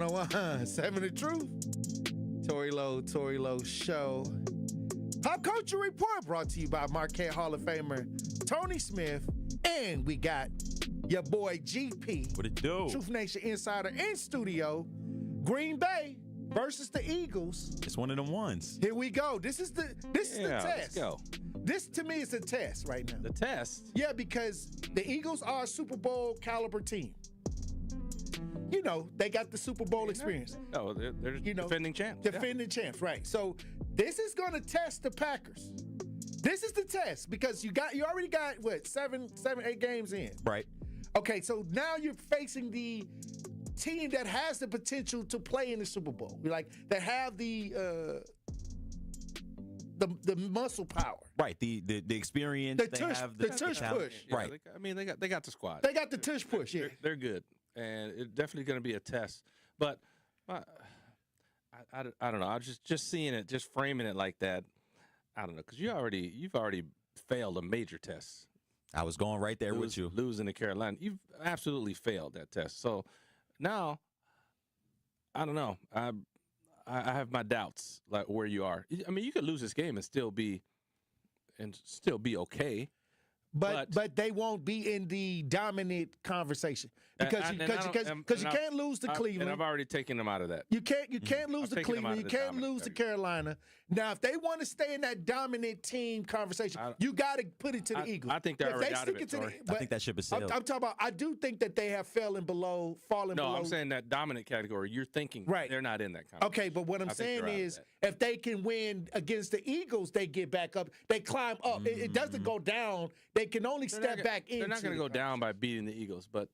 101, 7 the Truth. Tory Lowe Show. Pop Culture Report brought to you by Marquette Hall of Famer Tony Smith. And we got your boy GP. What it do? Truth Nation Insider in studio. Green Bay versus the Eagles. It's one of them ones. Here we go. This is the test. Let's go. This, to me, is a test right now. The test? Yeah, because the Eagles are a Super Bowl caliber team. You know, they got the Super Bowl experience. No, they're defending champs. Defending champs, right. So this is going to test the Packers. This is the test because you already got, what, 8 games in. Right. Okay, so now you're facing the team that has the potential to play in the Super Bowl. That have the muscle power. Right. The experience. The tush push. Yeah, right. They got the squad. They got the tush push, yeah. They're good. And it's definitely going to be a test. But I don't know. I was just seeing it, just framing it like that. I don't know, because you've already failed a major test. I was going right there with you. Losing to Carolina. You've absolutely failed that test. So now, I don't know. I have my doubts, like where you are. I mean, you could lose this game and still be okay. But they won't be in the dominant conversation because you can't lose to Cleveland. And I've already taken them out of that. You can't lose to Cleveland. You can't lose to Carolina. Now, if they want to stay in that dominant team conversation, you got to put it to the Eagles. I think they're already out of it. I think that ship is sailed. I'm talking about. I do think that they have fallen below. No, I'm saying that dominant category. You're thinking they're not in that conversation. Okay, but what I'm saying is, if they can win against the Eagles, they get back up. They climb up. It doesn't go down. They can only step back in. They're not going to go down by beating the Eagles, but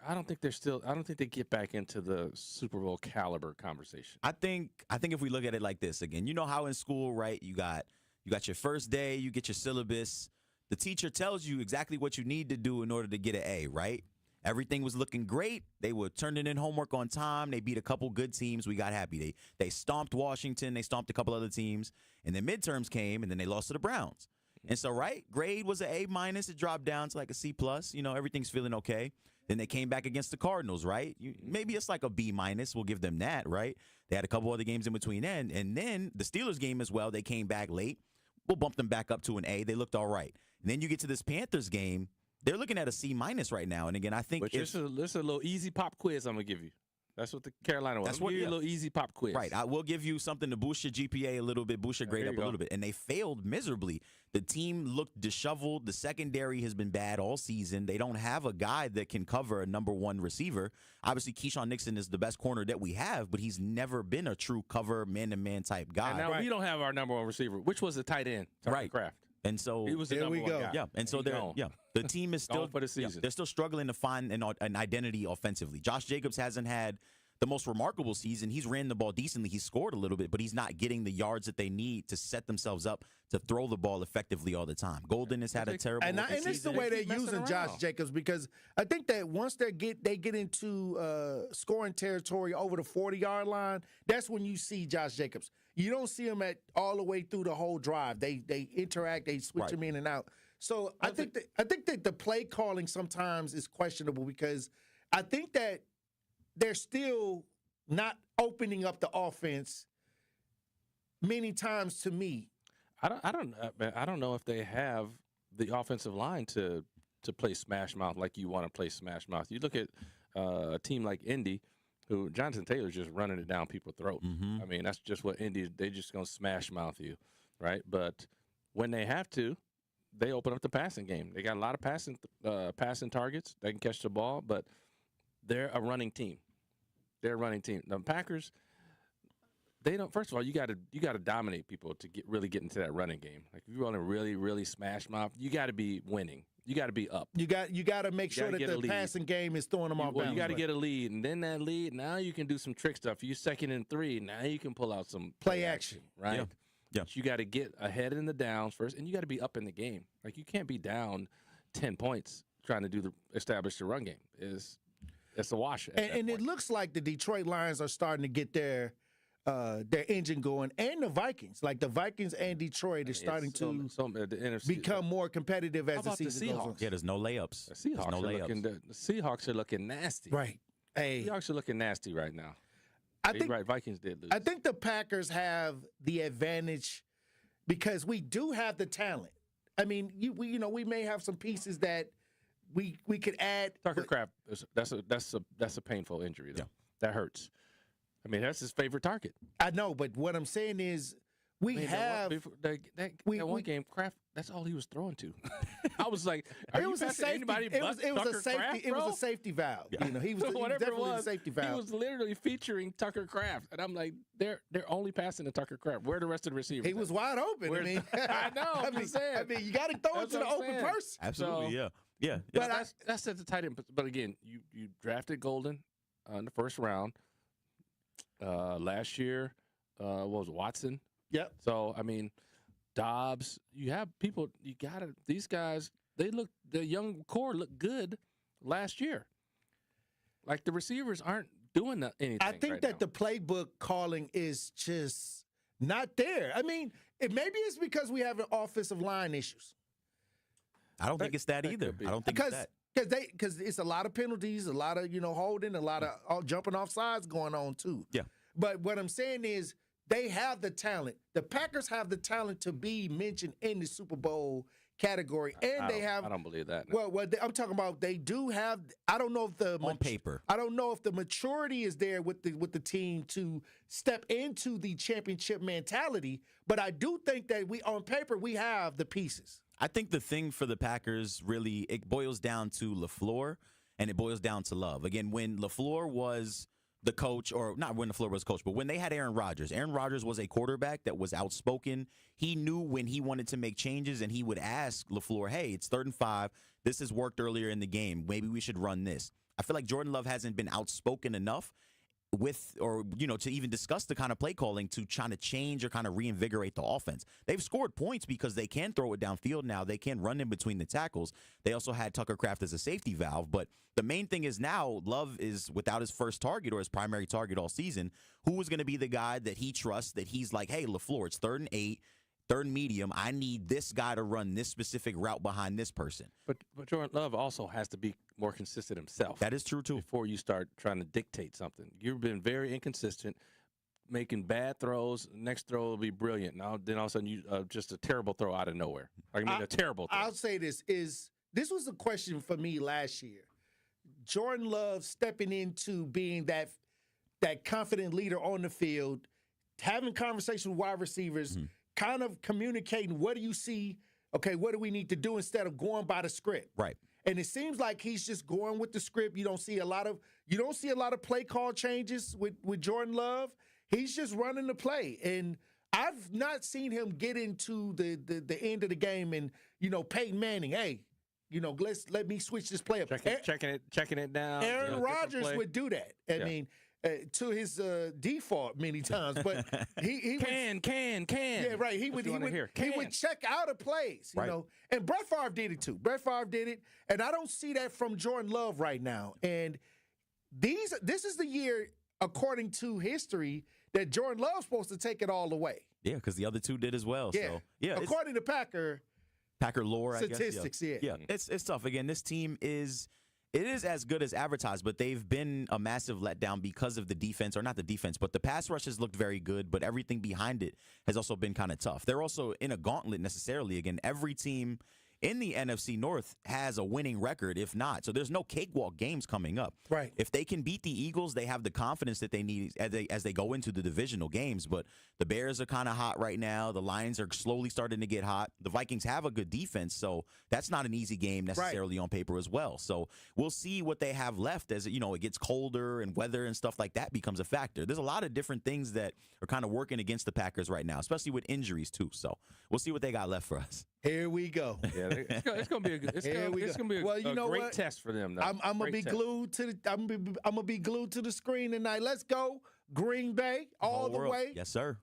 I don't think they get back into the Super Bowl caliber conversation. I think if we look at it like this again, you know how in school, right? You got your first day, you get your syllabus. The teacher tells you exactly what you need to do in order to get an A, right? Everything was looking great. They were turning in homework on time. They beat a couple good teams. We got happy. They stomped Washington. They stomped a couple other teams. And then midterms came, and then they lost to the Browns. And so, grade was an A-. It dropped down to like a C+. You know, everything's feeling okay. Then they came back against the Cardinals, right? Maybe it's like a B-. We'll give them that, right? They had a couple other games in between then. And then the Steelers game as well, they came back late. We'll bump them back up to an A. They looked all right. And then you get to this Panthers game. They're looking at a C- right now. And again, I think it's a little easy pop quiz I'm going to give you. That's what the Carolina was. That's what a little easy pop quiz. Right. I will give you something to boost your GPA a little bit, boost your grade up a little bit. And they failed miserably. The team looked disheveled. The secondary has been bad all season. They don't have a guy that can cover a number one receiver. Obviously, Keyshawn Nixon is the best corner that we have, but he's never been a true cover man-to-man type guy. And now we don't have our number one receiver, which was the tight end, Kraft. And so he was the number one guy. Yeah, and so the team is still for the season. They're still struggling to find an identity offensively. Josh Jacobs hasn't had the most remarkable season. He's ran the ball decently. He's scored a little bit, but he's not getting the yards that they need to set themselves up to throw the ball effectively all the time. Golden has had a terrible and it's the way they're using Josh Jacobs, because I think that once they get into scoring territory over the 40-yard line, that's when you see Josh Jacobs. You don't see him all the way through the whole drive. They interact, they switch him in and out. So I think that the play calling sometimes is questionable, because I think that they're still not opening up the offense many times to me. I don't know if they have the offensive line to play smash mouth like you want to play smash mouth. You look at a team like Indy, who Jonathan Taylor's just running it down people's throat. I mean, that's just what Indy, they just going to smash mouth you, right? But when they have to, they open up the passing game. They got a lot of passing targets. They can catch the ball, but they're a running team. They're a running team. The Packers, they don't. First of all, you got to dominate people to really get into that running game. Like, if you want to really, really smash them off, you got to be winning. You got to be up. You got to make sure that the passing game is throwing them off balance. You got to get a lead, and then that lead, now you can do some trick stuff. You 2nd and 3, now you can pull out some play action, right? Yeah. But you got to get ahead in the downs first, and you got to be up in the game. Like, you can't be down 10 points trying to establish the run game. It's a wash. And it looks like the Detroit Lions are starting to get their engine going, and the Vikings. Like, the Vikings and Detroit are starting to become more competitive as the season goes on. Yeah, there's no layups. The Seahawks are looking nasty. Right. Hey, Seahawks are looking nasty right now. I You're think right. Vikings did lose. I think the Packers have the advantage because we do have the talent. I mean, we may have some pieces that we could add. Tucker Kraft, that's a painful injury, though. Yeah. That hurts. I mean, that's his favorite target. I know, but what I'm saying is we have that one game. Kraft, that's all he was throwing to. I was like, it was a safety. It was a safety. Kraft, it was a safety valve. Yeah. He was definitely a safety valve. He was literally featuring Tucker Kraft, and I'm like, they're only passing to Tucker Kraft. Where are the rest of the receivers? He was wide open. I mean, I know. I'm just saying. I mean, you got to throw it to the open person. Absolutely, So, yeah. But that's at the tight end. But again, you drafted Golden in the first round last year. What was it, Watson? Yep. So I mean, Dobbs. You have people. You got to. These guys. The young core looked good last year. Like the receivers aren't doing anything. I think right that now. the playbook calling is just not there. I mean, maybe it's because we have an offensive line issues. I don't think it's that either. I don't think it's that. Because it's a lot of penalties, a lot of holding, a lot of jumping off sides going on too. Yeah. But what I'm saying is they have the talent. The Packers have the talent to be mentioned in the Super Bowl category, and I don't believe that. No. Well, I'm talking about they do have. I don't know if on paper. I don't know if the maturity is there with the team to step into the championship mentality. But I do think that on paper we have the pieces. I think the thing for the Packers really, it boils down to LaFleur and it boils down to Love. Again, when LaFleur was the coach, or not when LaFleur was coach, but when they had Aaron Rodgers was a quarterback that was outspoken. He knew when he wanted to make changes, and he would ask LaFleur, hey, it's 3rd and 5. This has worked earlier in the game. Maybe we should run this. I feel like Jordan Love hasn't been outspoken enough to even discuss the kind of play calling to trying to change or kind of reinvigorate the offense. They've scored points because they can throw it downfield now. They can run in between the tackles. They also had Tucker Kraft as a safety valve. But the main thing is now Love is without his first target or his primary target all season. Who is going to be the guy that he trusts, that he's like, hey, LaFleur, it's 3rd and 8. 3rd and medium, I need this guy to run this specific route behind this person. But Jordan Love also has to be more consistent himself. That is true, too. Before you start trying to dictate something. You've been very inconsistent, making bad throws. Next throw will be brilliant. Then all of a sudden, you just a terrible throw out of nowhere. A terrible throw. I'll say this was a question for me last year. Jordan Love stepping into being that confident leader on the field, having conversation with wide receivers, kind of communicating, what do you see? Okay, what do we need to do instead of going by the script? Right. And it seems like he's just going with the script. You don't see a lot of play call changes with Jordan Love. He's just running the play. And I've not seen him get into the end of the game and, Peyton Manning, hey, let me switch this play up. Checking it down. Aaron Rodgers would do that. I mean, to his default many times, but he can. Yeah, right. He would check out of plays, you know. And Brett Favre did it too. Brett Favre did it, and I don't see that from Jordan Love right now. And this is the year, according to history, that Jordan Love's supposed to take it all away. Yeah, because the other two did as well. Yeah, so, yeah. According to Packer lore, statistics, I guess. Yeah. It's tough. Again, this team is as good as advertised, but they've been a massive letdown because of the defense, or not the defense, but the pass rush has looked very good, but everything behind it has also been kind of tough. They're also in a gauntlet necessarily. Again, every team in the NFC North has a winning record, if not. So there's no cakewalk games coming up. Right. If they can beat the Eagles, they have the confidence that they need as they go into the divisional games. But the Bears are kind of hot right now. The Lions are slowly starting to get hot. The Vikings have a good defense, so that's not an easy game necessarily on paper as well. So we'll see what they have left as it gets colder and weather and stuff like that becomes a factor. There's a lot of different things that are kind of working against the Packers right now, especially with injuries too. So well see what they got left for us. Here we go. Yeah, it's gonna be a great test for them. Though. I'm gonna be glued to the screen tonight. Let's go Green Bay all the way. Yes, sir.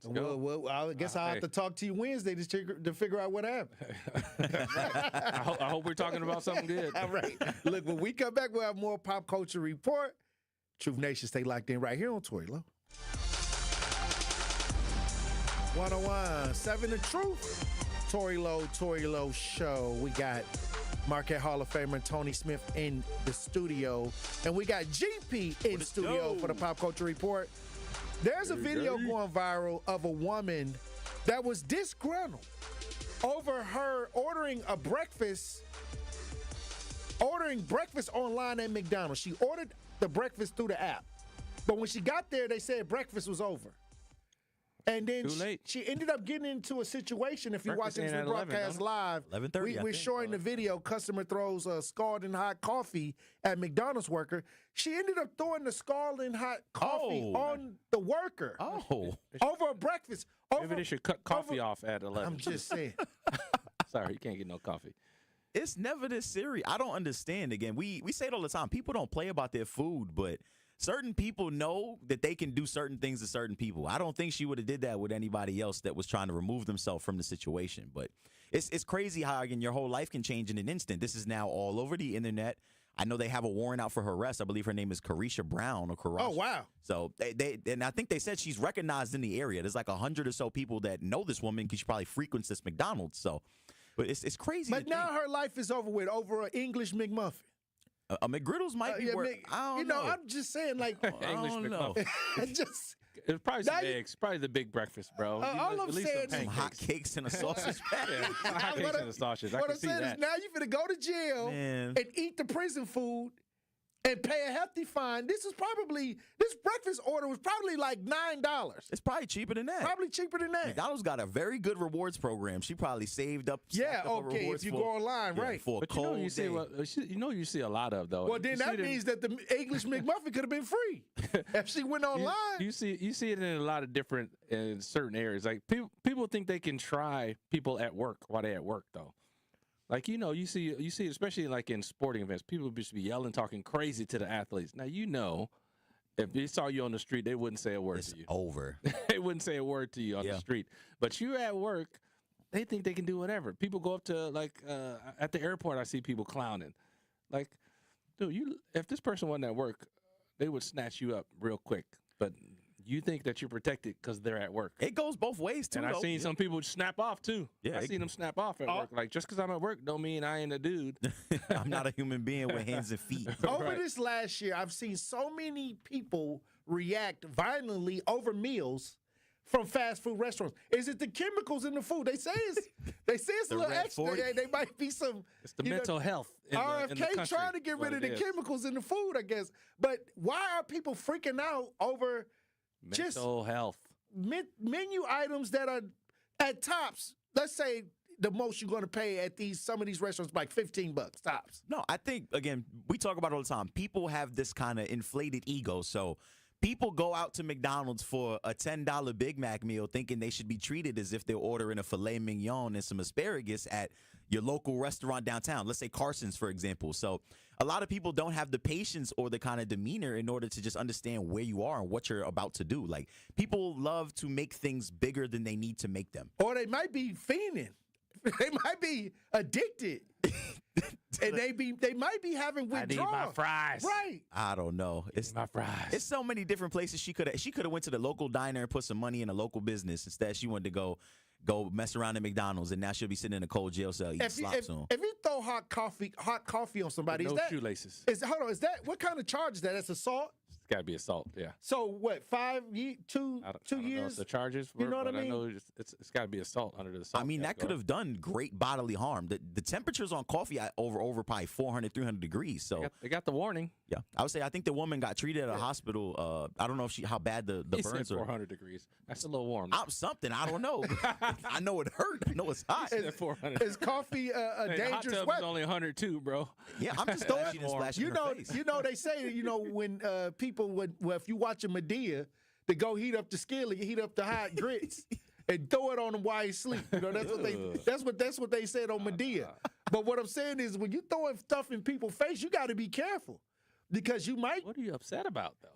Well, I guess I'll have to talk to you Wednesday to figure out what happened. I hope we're talking about something good. All right. Look, when we come back, we'll have more Pop Culture Report. Truth Nation, stay locked in right here on Tory Lowe. 101.7 The Truth. Tory Lowe Show. We got Marquette Hall of Famer Tony Smith in the studio. And we got GP in studio for the Pop Culture Report. There's a video going viral of a woman that was disgruntled over her ordering breakfast online at McDonald's. She ordered the breakfast through the app. But when she got there, they said breakfast was over. And then she ended up getting into a situation. If you're watching this broadcast live, 11:30, we're showing the video. Customer throws a scalding hot coffee at McDonald's worker. She ended up throwing the scalding hot coffee on the worker. Over a breakfast. Maybe they should cut coffee off at 11. I'm just saying. Sorry, you can't get no coffee. It's never this serious. I don't understand. Again, we say it all the time. People don't play about their food, but certain people know that they can do certain things to certain people. I don't think she would have did that with anybody else that was trying to remove themselves from the situation. But it's crazy how, again, your whole life can change in an instant. This is now all over the internet. I know they have a warrant out for her arrest. I believe her name is Carisha Brown or Karash. Oh, wow. So and I think they said she's recognized in the area. There's like 100 or so people that know this woman because she probably frequents this McDonald's. So, but it's crazy. But now her life is over with over an English McMuffin. A McGriddles might be worth. I don't know. I'm just saying, like, English McMuffin. It's probably some eggs. Probably the big breakfast, bro. All I'm saying is some hot cakes and a sausage patty. Hot cakes and a sausage. What I'm saying is now you finna go to jail and eat the prison food and pay a hefty fine. This breakfast order was probably like $9. It's probably cheaper than that. Probably cheaper than that. McDonald's got a very good rewards program. She probably saved up. If you go online, right? For but you see a lot of though. Well, then that means that the English McMuffin could have been free if she went online. You see it in a lot of different in certain areas. Like people think they can try people at work while they're at work though. Like, you see, especially like in sporting events, people just be yelling, talking crazy to the athletes. Now, if they saw you on the street, they wouldn't say a word to you. It's over. They wouldn't say a word to you on the street. But you at work, they think they can do whatever. People go up to, like, at the airport, I see people clowning. Like, dude, if this person wasn't at work, they would snatch you up real quick. But you think that you're protected because they're at work. It goes both ways, too. And I've seen some people snap off, too. Yeah, I've seen them snap off at work. Like, just because I'm at work don't mean I ain't a dude. I'm not a human being with hands and feet. Over this last year, I've seen so many people react violently over meals from fast food restaurants. Is it the chemicals in the food? They say it's a little extra. They might be some. It's the mental health. RFK trying to get rid of the chemicals in the food, I guess. But why are people freaking out over mental health menu items that are at tops? Let's say the most you're going to pay at some of these restaurants, like $15 tops. No, I think, again, we talk about it all the time. People have this kind of inflated ego. So people go out to McDonald's for a $10 Big Mac meal thinking they should be treated as if they're ordering a filet mignon and some asparagus at your local restaurant downtown. Let's say Carson's, for example. So a lot of people don't have the patience or the kind of demeanor in order to just understand where you are and what you're about to do. Like, people love to make things bigger than they need to make them. Or they might be fiending. They might be addicted. And they might be having withdrawal. I need my fries. Right. I don't know. It's my fries. It's so many different places she could have went to the local diner and put some money in a local business. Instead, she wanted to go mess around at McDonald's, and now she'll be sitting in a cold jail cell eating slop soon. If you throw hot coffee on somebody, no is that shoelaces? Hold on, what kind of charge is that? That's assault? It's got to be assault, yeah. So what? 2 years? I don't know the charges. You know what I mean? I know it's got to be assault under the assault. I mean, that could have done great bodily harm. The temperatures on coffee over probably 400, 300 degrees. So they got the warning. Yeah, I would say I think the woman got treated at a hospital. I don't know how bad the burns said are. 400 degrees. That's a little warm. Something I don't know. I know it hurt. I know it's hot. Is coffee a dangerous hot weapon? Is only 102, bro. Yeah, I'm just throwing it. They say when people if you watch a Medea, they go heat up the skillet, heat up the hot grits, and throw it on him while he sleep. That's what they said on Medea. But what I'm saying is, when you throwing stuff in people's face, you got to be careful, because you might. What are you upset about, though?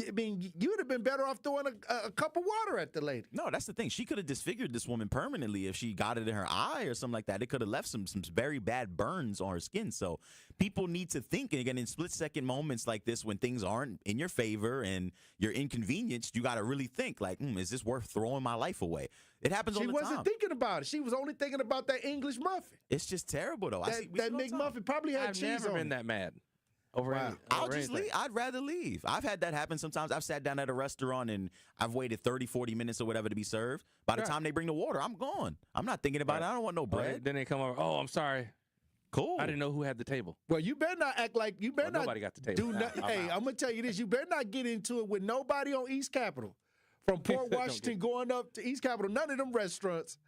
I mean, you would have been better off throwing a cup of water at the lady. No, that's the thing. She could have disfigured this woman permanently if she got it in her eye or something like that. It could have left some very bad burns on her skin. So people need to think, and again, in split-second moments like this, when things aren't in your favor and you're inconvenienced, you got to really think, like, is this worth throwing my life away? It happens all the time. She wasn't thinking about it. She was only thinking about that English muffin. It's just terrible, though. That McMuffin probably had I've cheese never on been it. that mad. Over I'll just leave. I'd rather leave. I've had that happen sometimes. I've sat down at a restaurant and I've waited 30, 40 minutes or whatever to be served. By the time they bring the water, I'm gone. I'm not thinking about it. I don't want no bread. Then they come over. Oh, I'm sorry. Cool. I didn't know who had the table. Well, you better not act like you better not. Nobody got the table. Do not, I'm hey, out. I'm gonna tell you this. You better not get into it with nobody on East Capitol, from Port Washington going up to East Capitol. None of them restaurants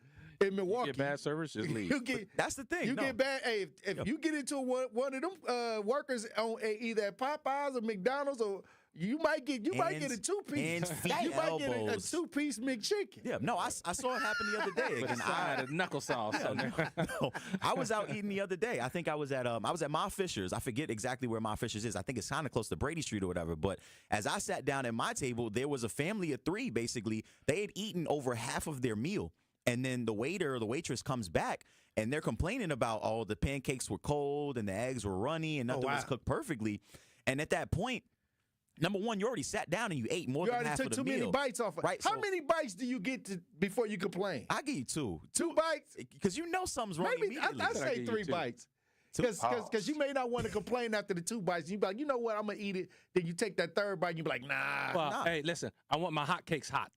in Milwaukee. You get bad service, just leave. You get, That's the thing. you get bad. Hey, if you get into one of them workers on either at Popeyes or McDonald's, or you might get a two-piece. hands, feet, You might get a elbows. two-piece McChicken. Yeah, no, I saw it happen the other day. With a side of knuckle sauce on there. No, I was out eating the other day. I think I was at Ma Fisher's. I forget exactly where Ma Fisher's is. I think it's kind of close to Brady Street or whatever. But as I sat down at my table, there was a family of three. Basically, they had eaten over half of their meal, and then the waiter or the waitress comes back, and they're complaining about, oh, the pancakes were cold and the eggs were runny and nothing was cooked perfectly. And at that point, number one, you already sat down and you ate more You than already half took of the too meal. many bites off. Right? How many bites do you get before you complain? I give you two. Two bites? Because you know something's wrong Maybe immediately. I say give you 3 two. bites. Because you may not want to complain after the 2 bites. You be like, you know what, I'm gonna eat it. Then you take that 3rd bite and you be like, nah. Well, hey, listen, I want my hot cakes hot.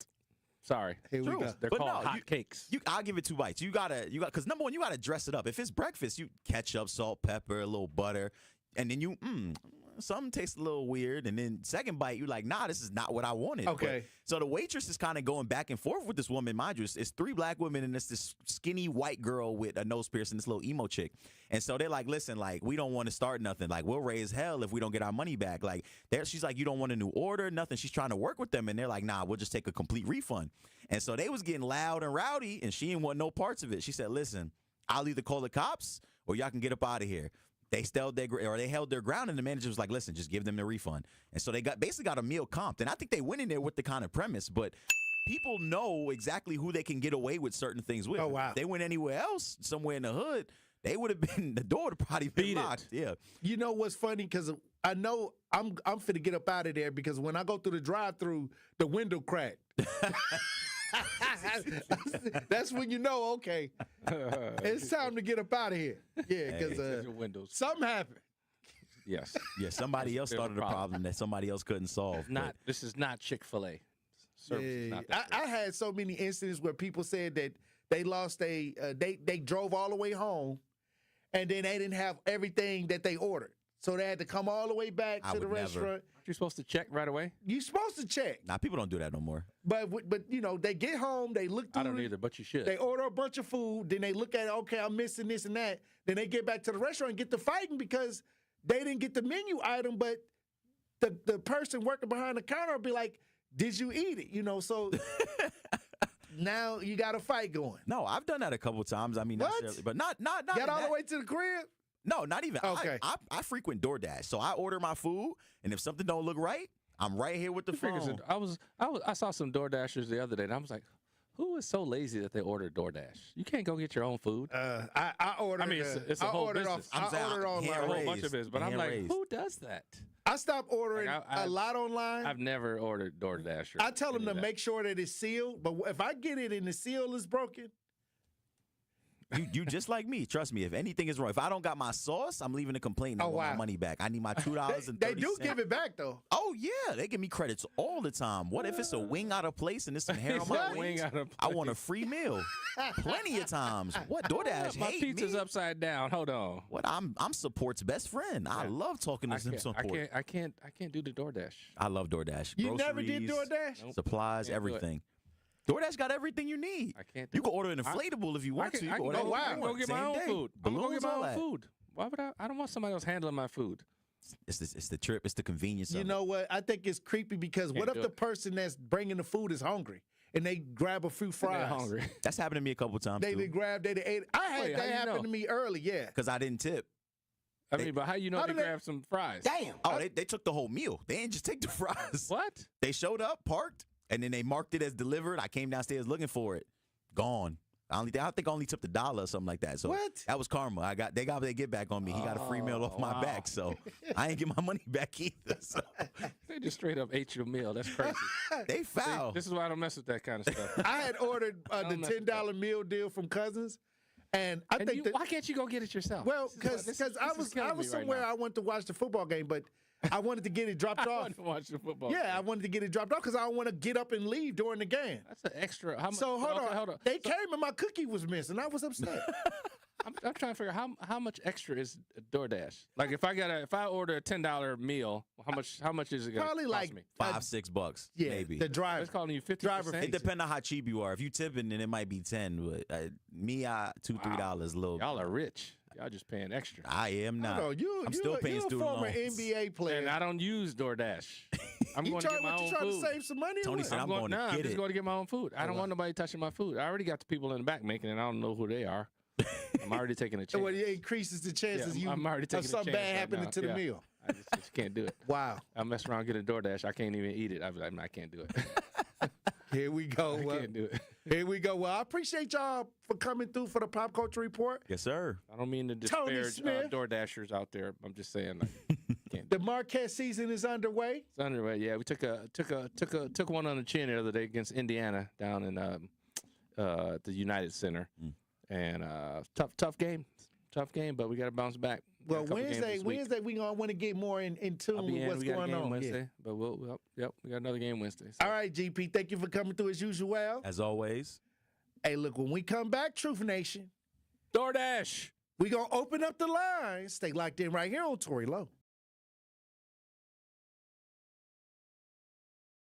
Sorry. Here we True. go. They're But called no, hot cakes. I'll give it 2 bites. Because number one, you gotta dress it up. If it's breakfast, you ketchup, salt, pepper, a little butter, and then something tastes a little weird. And then second bite, you're like, nah, this is not what I wanted. Okay. So the waitress is kind of going back and forth with this woman. Mind you, it's 3 black women and it's this skinny white girl with a nose piercing, this little emo chick. And so they're like, listen, like, we don't want to start nothing. Like, we'll raise hell if we don't get our money back. Like, she's like, you don't want a new order, nothing. She's trying to work with them. And they're like, nah, we'll just take a complete refund. And so they was getting loud and rowdy, and she didn't want no parts of it. She said, listen, I'll either call the cops or y'all can get up out of here. They held their ground, and the manager was like, listen, just give them the refund. And so they basically got a meal comped. And I think they went in there with the kind of premise, but people know exactly who they can get away with certain things with. Oh, wow. If they went anywhere else, somewhere in the hood, they would have been, the door would have probably been locked. Yeah. You know what's funny? Because I know I'm finna get up out of there because when I go through the drive-through, the window cracked. That's when you know, okay, it's time to get up out of here. Yeah, because your windows. something happened. Yes. Yeah, somebody else There's a started a problem that somebody else couldn't solve. but- This is not Chick-fil-A. Service is not that I had so many incidents where people said that they lost they drove all the way home, and then they didn't have everything that they ordered, so they had to come all the way back I to the would never. restaurant. Aren't you supposed to check right away? You're supposed to check, Nah, people don't do that no more. but you know they get home, they look through. I don't either, but you should. They order a bunch of food, then they look at it, okay, I'm missing this and that. Then they get back to the restaurant and get to fighting because they didn't get the menu item, but the person working behind the counter will be like, did you eat it? You know, so now you got a fight going. No, I've done that a couple times. I mean, What? necessarily, but not Got in all the that- way to the crib? No, not even. Okay. I frequent DoorDash, so I order my food, and if something don't look right, I'm right here with the Figures phone. it. I saw some DoorDashers the other day, and I was like, who is so lazy that they order DoorDash? You can't go get your own food. I ordered. I mean, it's a I whole ordered business. off. I ordered hand a online. whole raised. bunch of business, but I'm Hand like, raised. who does that? I stopped ordering Like, a lot online. I've never ordered DoorDash. Or I tell them any to of that. make sure that it's sealed. But if I get it and the seal is broken, You just like me. Trust me. If anything is wrong, if I don't got my sauce, I'm leaving a complaint. I want my money back. I need my $2.30. they do give it back though. Oh yeah, they give me credits all the time. What if it's a wing out of place and there's some hair on my Exactly. wings? Wing out of I want a free meal. Plenty of times. What DoorDash My hate pizza's me? upside down. Hold on. What I'm support's best friend. I love talking to some support. I can't do the DoorDash. I love DoorDash. You never did Groceries, DoorDash? Nope. supplies, Can't do it. everything. DoorDash got everything you need. I can't do You can order an inflatable if you want to. You I can can order go, wow. I can go get my Same own day. food. I'm gonna go Balloons, get my all own that. food. Why would I don't want somebody else handling my food. It's the trip. It's the convenience. You of know what? I think it's creepy because what Can't if do the it. person that's bringing the food is hungry and they grab a few fries? They're hungry. it. That's happened to me a couple times They too. grabbed, they ate. I had Wait, that how you happen know? to me early. Yeah. Because I didn't tip. I mean, but how you know How they did they- grabbed some fries? Damn. Oh, they took the whole meal. They didn't just take the fries. What? They showed up, parked, and then they marked it as delivered. I came downstairs looking for it. Gone. I think I only took the $1 or something like that. So What? that was karma. They got their get back on me. He got a free meal off my wow. back, so I ain't get my money back either. So They just straight up ate your meal. That's crazy. they foul. This is why I don't mess with that kind of stuff. I had ordered the don't mess with $10 meal deal from Cousins, and I think that why can't you go get it yourself? well, This is because I was killing me right somewhere now. I went to watch the football game, but I wanted to get it dropped I off. want to watch the football. Yeah, I game. wanted to get it dropped off because I don't want to get up and leave during the game. That's an extra. How much? So hold on. Hold on. They came and my cookie was missing. I was upset. I'm trying to figure out how much extra is DoorDash. Like if I order a $10 meal, how much is it gonna Probably cost like me? $5-6, Yeah, maybe. the driver. It's calling you 50%. Driver It depends on how cheap you are. If you tipping, then it might be 10. But me, $2-3 a little. Y'all are rich. Y'all just paying extra. I am not. Hold on, I'm still paying you a student former loans. NBA player. And I don't use DoorDash. I'm you going to get my own trying food. to save some money? or Tony what? said I'm going to I'm get just it. going to get my own food. I don't want nobody touching my food. I already got the people in the back making it. I don't know who they are. I'm already taking a chance. Well, it increases the chances I'm already of taking a something chance bad right happening now. to the Yeah. meal. I just can't do it. Wow. I mess around, get a DoorDash. I can't even eat it. I can't do it. Here we go. I Well, can't do it. here we go. Well, I appreciate y'all for coming through for the Pop Culture Report. Yes, sir. I don't mean to Tony disparage Smith. DoorDashers out there. I'm just saying, like, can't do The Marquette season is underway. It's underway. Yeah, we took one on the chin the other day against Indiana down in the United Center, and tough game, but we got to bounce back. We got Well, a couple games this week. Wednesday we gonna want to get more in tune I'll be with in. what's We got a going game on. Wednesday, Yeah. but we got another game Wednesday. So. All right, GP. Thank you for coming through as usual. As always. Hey, look, when we come back, Truth Nation, DoorDash. we gonna open up the lines. Stay locked in right here on Tory Lowe.